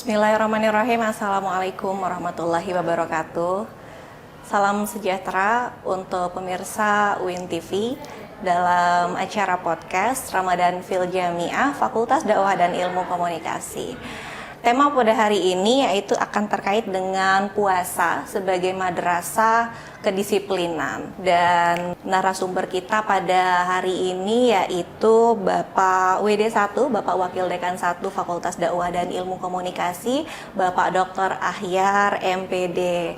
Bismillahirrahmanirrahim. Assalamualaikum warahmatullahi wabarakatuh. Salam sejahtera untuk pemirsa UIN TV dalam acara podcast Ramadan Fil Jami'ah Fakultas Dakwah dan Ilmu Komunikasi. Tema pada hari ini yaitu akan terkait dengan puasa sebagai madrasah kedisiplinan. Dan narasumber kita pada hari ini yaitu Bapak WD1, Bapak Wakil Dekan 1 Fakultas Dakwah dan Ilmu Komunikasi, Bapak Dr. Ahyar MPD.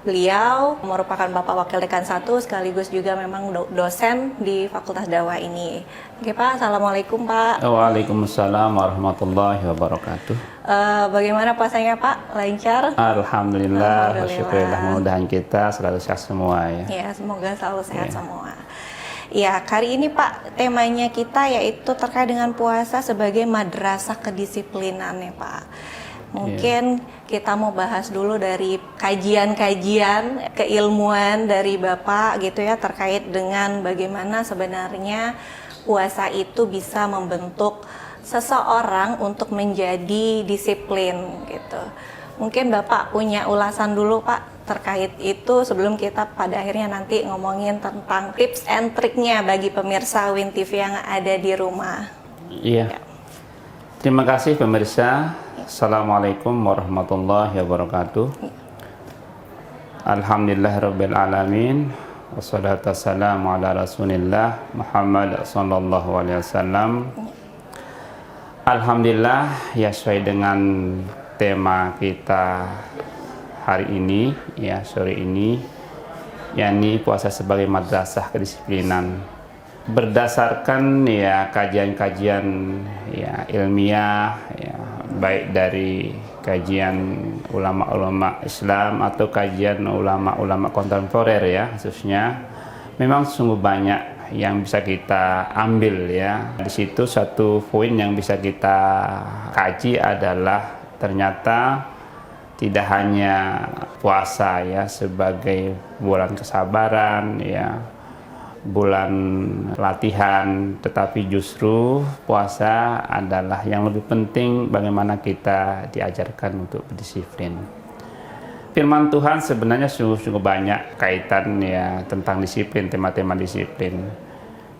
Beliau merupakan Bapak Wakil Dekan 1 sekaligus juga memang dosen di Fakultas Dakwah ini. Oke Pak, Assalamualaikum Pak. Waalaikumsalam warahmatullahi wabarakatuh. Bagaimana puasanya Pak? Lancar? Alhamdulillah. Syukurillah, mudah-mudahan kita selalu sehat semua ya. Ya, semoga selalu sehat semua. Ya, kali ini Pak, temanya kita yaitu terkait dengan puasa sebagai madrasah kedisiplinan ya Pak. Mungkin kita mau bahas dulu dari kajian-kajian keilmuan dari Bapak gitu ya, terkait dengan bagaimana sebenarnya puasa itu bisa membentuk seseorang untuk menjadi disiplin gitu. Mungkin Bapak punya ulasan dulu Pak terkait itu sebelum kita pada akhirnya nanti ngomongin tentang tips and triknya bagi pemirsa UIN TV yang ada di rumah. Iya. Terima kasih pemirsa. Assalamualaikum warahmatullahi wabarakatuh. Alhamdulillahirabbil alamin. Wassalatu wassalamu ala Rasulillah Muhammad sallallahu alaihi wasallam. Alhamdulillah, ya sesuai dengan tema kita hari ini, ya sore ini, yakni puasa sebagai madrasah kedisiplinan. Berdasarkan ya kajian-kajian ya ilmiah, ya, baik dari kajian ulama-ulama Islam atau kajian ulama-ulama kontemporer ya khususnya, memang sungguh banyak yang bisa kita ambil ya. Di situ satu poin yang bisa kita kaji adalah ternyata tidak hanya puasa ya sebagai bulan kesabaran ya, bulan latihan, tetapi justru puasa adalah yang lebih penting bagaimana kita diajarkan untuk berdisiplin. Firman Tuhan sebenarnya sungguh banyak kaitan ya tentang disiplin, tema-tema disiplin.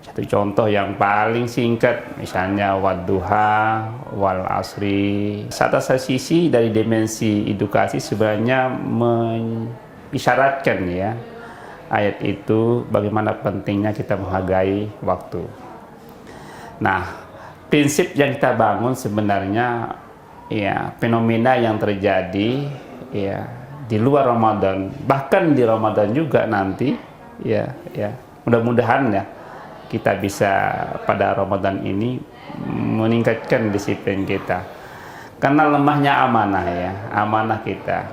Satu contoh yang paling singkat misalnya wadduha wal asri. Satu sisi dari dimensi edukasi sebenarnya mengisyaratkan ya ayat itu bagaimana pentingnya kita menghargai waktu. Nah, prinsip yang kita bangun sebenarnya ya fenomena yang terjadi ya di luar Ramadan, bahkan di Ramadan juga nanti ya mudah-mudahan ya kita bisa pada Ramadan ini meningkatkan disiplin kita. Karena lemahnya amanah ya, amanah kita.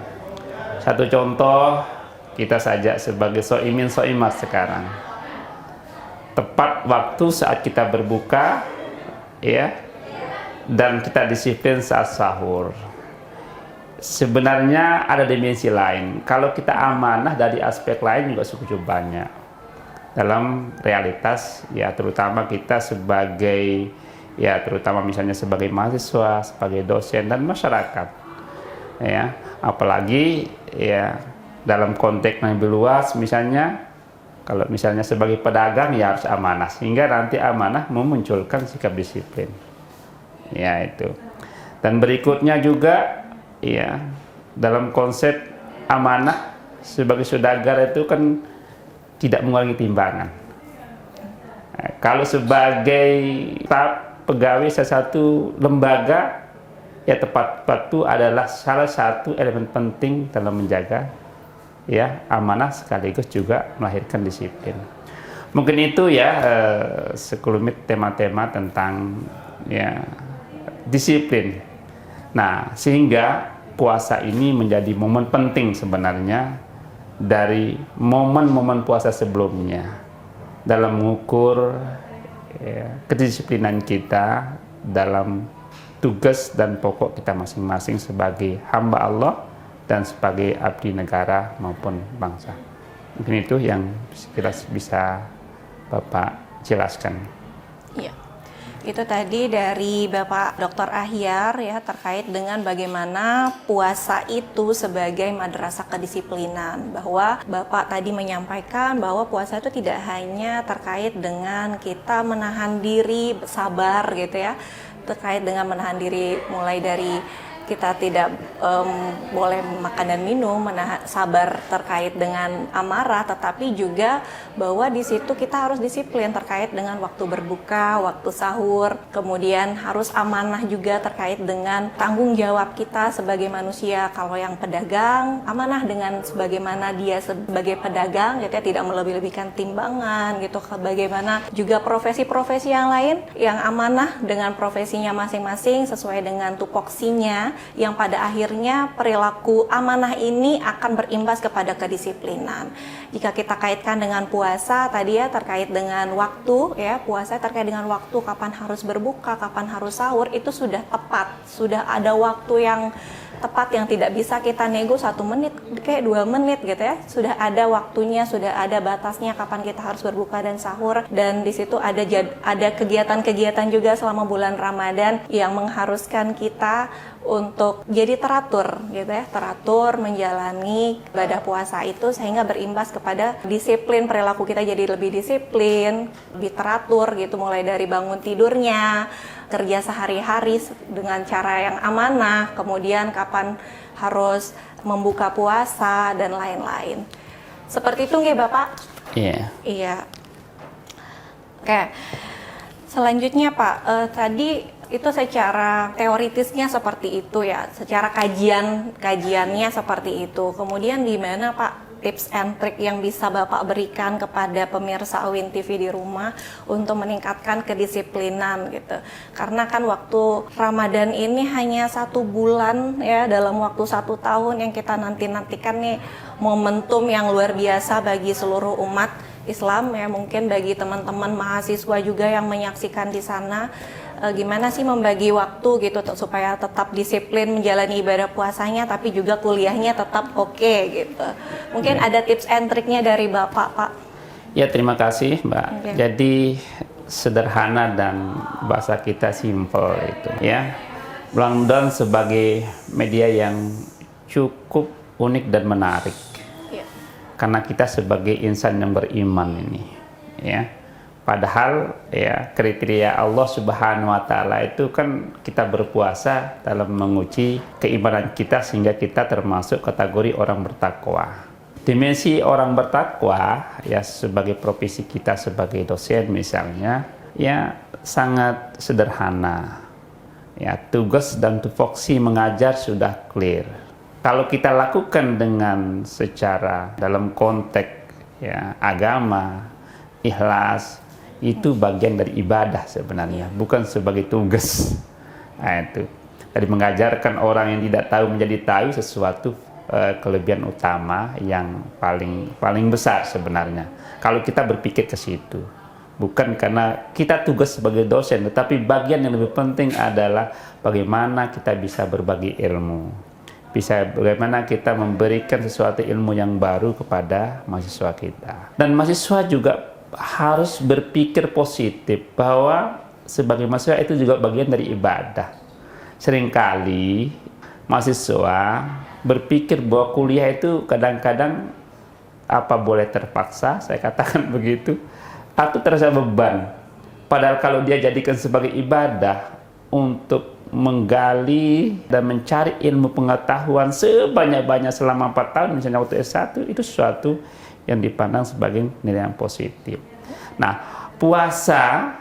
Satu contoh kita saja sebagai so'imin so'imat sekarang, tepat waktu saat kita berbuka ya, dan kita disiplin saat sahur. Sebenarnya ada dimensi lain. Kalau kita amanah dari aspek lain juga cukup banyak dalam realitas ya, terutama kita sebagai ya, terutama misalnya sebagai mahasiswa, sebagai dosen dan masyarakat ya, apalagi ya dalam konteks yang lebih luas, misalnya kalau misalnya sebagai pedagang ya harus amanah, sehingga nanti amanah memunculkan sikap disiplin ya itu. Dan berikutnya juga ya dalam konsep amanah sebagai saudagar itu kan tidak mengurangi timbangan. Nah, kalau sebagai pegawai salah satu lembaga ya, tepat waktu adalah salah satu elemen penting dalam menjaga ya amanah sekaligus juga melahirkan disiplin. Mungkin itu ya sekelumit tema-tema tentang ya disiplin. Nah, sehingga puasa ini menjadi momen penting sebenarnya dari momen-momen puasa sebelumnya dalam mengukur ya, kedisiplinan kita dalam tugas dan pokok kita masing-masing sebagai hamba Allah dan sebagai abdi negara maupun bangsa. Mungkin itu yang kira bisa Bapak jelaskan. Iya. Itu tadi dari Bapak Dr. Ahyar ya, terkait dengan bagaimana puasa itu sebagai madrasah kedisiplinan. Bahwa Bapak tadi menyampaikan bahwa puasa itu tidak hanya terkait dengan kita menahan diri, sabar gitu ya. Terkait dengan menahan diri mulai dari kita tidak boleh makan dan minum, sabar terkait dengan amarah, tetapi juga bahwa di situ kita harus disiplin terkait dengan waktu berbuka, waktu sahur, kemudian harus amanah juga terkait dengan tanggung jawab kita sebagai manusia. Kalau yang pedagang, amanah dengan sebagaimana dia sebagai pedagang, gitu ya, tidak melebih-lebihkan timbangan, gitu. Bagaimana juga profesi-profesi yang lain yang amanah dengan profesinya masing-masing sesuai dengan tupoksinya, yang pada akhirnya perilaku amanah ini akan berimbas kepada kedisiplinan. Jika kita kaitkan dengan puasa tadi ya, terkait dengan waktu ya, puasa terkait dengan waktu, kapan harus berbuka, kapan harus sahur, itu sudah tepat, sudah ada waktu yang tepat yang tidak bisa kita nego 1 menit kayak 2 menit gitu ya. Sudah ada waktunya, sudah ada batasnya kapan kita harus berbuka dan sahur, dan di situ ada kegiatan-kegiatan juga selama bulan Ramadan yang mengharuskan kita untuk jadi teratur gitu ya, teratur menjalani ibadah puasa itu sehingga berimbas kepada disiplin, perilaku kita jadi lebih disiplin, lebih teratur gitu, mulai dari bangun tidurnya, kerja sehari-hari dengan cara yang amanah, kemudian kapan harus membuka puasa dan lain-lain. Seperti itu nggih Bapak? Iya. Iya. Oke. Selanjutnya Pak, tadi itu secara teoritisnya seperti itu ya, secara kajiannya seperti itu. Kemudian gimana Pak tips and trick yang bisa Bapak berikan kepada pemirsa UIN TV di rumah untuk meningkatkan kedisiplinan gitu? Karena kan waktu Ramadan ini hanya 1 bulan ya, dalam waktu 1 tahun yang kita nantikan nih, momentum yang luar biasa bagi seluruh umat Islam ya, mungkin bagi teman-teman mahasiswa juga yang menyaksikan di sana. Gimana sih membagi waktu gitu supaya tetap disiplin menjalani ibadah puasanya tapi juga kuliahnya tetap oke gitu. Mungkin ada tips and triknya dari Bapak, Pak. Ya, terima kasih Mbak. Okay. Jadi sederhana dan bahasa kita simple itu ya. Mudah-mudahan sebagai media yang cukup unik dan menarik. Yeah. Karena kita sebagai insan yang beriman ini ya. Padahal ya kriteria Allah Subhanahu wa taala itu kan kita berpuasa dalam menguji keimanan kita sehingga kita termasuk kategori orang bertakwa. Dimensi orang bertakwa ya sebagai profesi kita sebagai dosen misalnya ya sangat sederhana. Ya, tugas dan tupoksi mengajar sudah clear. Kalau kita lakukan dengan secara dalam konteks ya agama, ikhlas, itu bagian dari ibadah sebenarnya, bukan sebagai tugas. Nah, itu tadi mengajarkan orang yang tidak tahu menjadi tahu sesuatu kelebihan utama yang paling besar sebenarnya. Kalau kita berpikir ke situ, bukan karena kita tugas sebagai dosen, tetapi bagian yang lebih penting adalah bagaimana kita bisa berbagi ilmu, bagaimana kita memberikan sesuatu ilmu yang baru kepada mahasiswa kita. Dan mahasiswa juga harus berpikir positif bahwa sebagai mahasiswa itu juga bagian dari ibadah. Seringkali mahasiswa berpikir bahwa kuliah itu kadang-kadang apa boleh terpaksa, saya katakan begitu, atau terasa beban. Padahal kalau dia jadikan sebagai ibadah untuk menggali dan mencari ilmu pengetahuan sebanyak-banyak selama 4 tahun, misalnya waktu S1, itu sesuatu yang dipandang sebagai nilai yang positif. Nah, puasa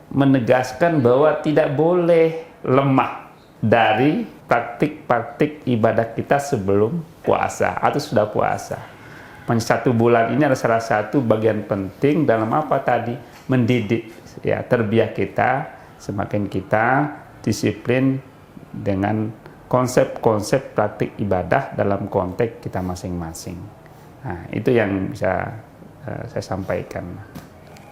menegaskan bahwa tidak boleh lemah dari praktik-praktik ibadah kita sebelum puasa atau sudah puasa. 1 bulan ini adalah salah satu bagian penting dalam apa tadi? Mendidik ya terbiah kita, semakin kita disiplin dengan konsep-konsep praktik ibadah dalam konteks kita masing-masing. Nah, itu yang bisa saya sampaikan.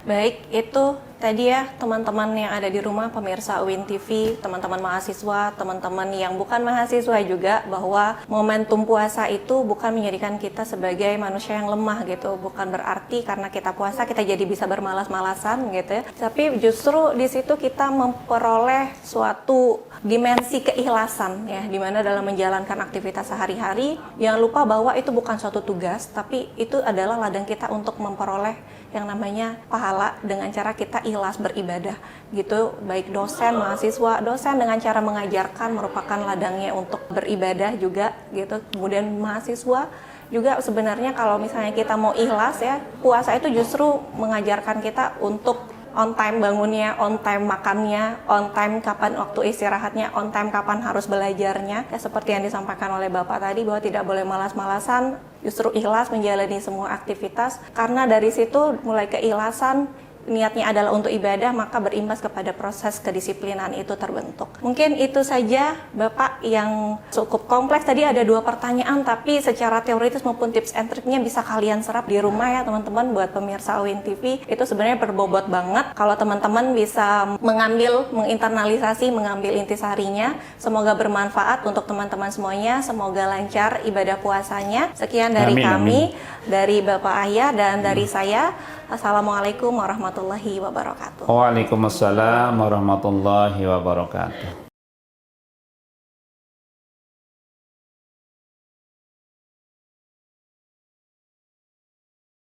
Baik, itu Tadi ya teman-teman yang ada di rumah, pemirsa UIN TV, teman-teman mahasiswa, teman-teman yang bukan mahasiswa juga, bahwa momentum puasa itu bukan menjadikan kita sebagai manusia yang lemah gitu, bukan berarti karena kita puasa kita jadi bisa bermalas-malasan gitu ya, tapi justru di situ kita memperoleh suatu dimensi keikhlasan ya, dimana dalam menjalankan aktivitas sehari-hari jangan lupa bahwa itu bukan suatu tugas, tapi itu adalah ladang kita untuk memperoleh yang namanya pahala dengan cara kita ikhlas beribadah gitu. Baik dosen, mahasiswa, dosen dengan cara mengajarkan merupakan ladangnya untuk beribadah juga gitu. Kemudian mahasiswa juga sebenarnya kalau misalnya kita mau ikhlas ya, puasa itu justru mengajarkan kita untuk on time bangunnya, on time makannya, on time kapan waktu istirahatnya, on time kapan harus belajarnya. Ya, seperti yang disampaikan oleh Bapak tadi bahwa tidak boleh malas-malasan, justru ikhlas menjalani semua aktivitas. Karena dari situ mulai keikhlasan, niatnya adalah untuk ibadah, maka berimbas kepada proses kedisiplinan itu terbentuk. Mungkin itu saja Bapak yang cukup kompleks. Tadi ada 2 pertanyaan, tapi secara teoritis maupun tips and triknya bisa kalian serap di rumah ya teman-teman. Buat pemirsa UIN TV itu sebenarnya berbobot banget. Kalau teman-teman bisa menginternalisasi, mengambil intisarinya, semoga bermanfaat untuk teman-teman semuanya. Semoga lancar ibadah puasanya. Sekian dari kami, dari Bapak Ayah dan dari saya. Assalamualaikum warahmatullahi wabarakatuh. Waalaikumsalam warahmatullahi wabarakatuh.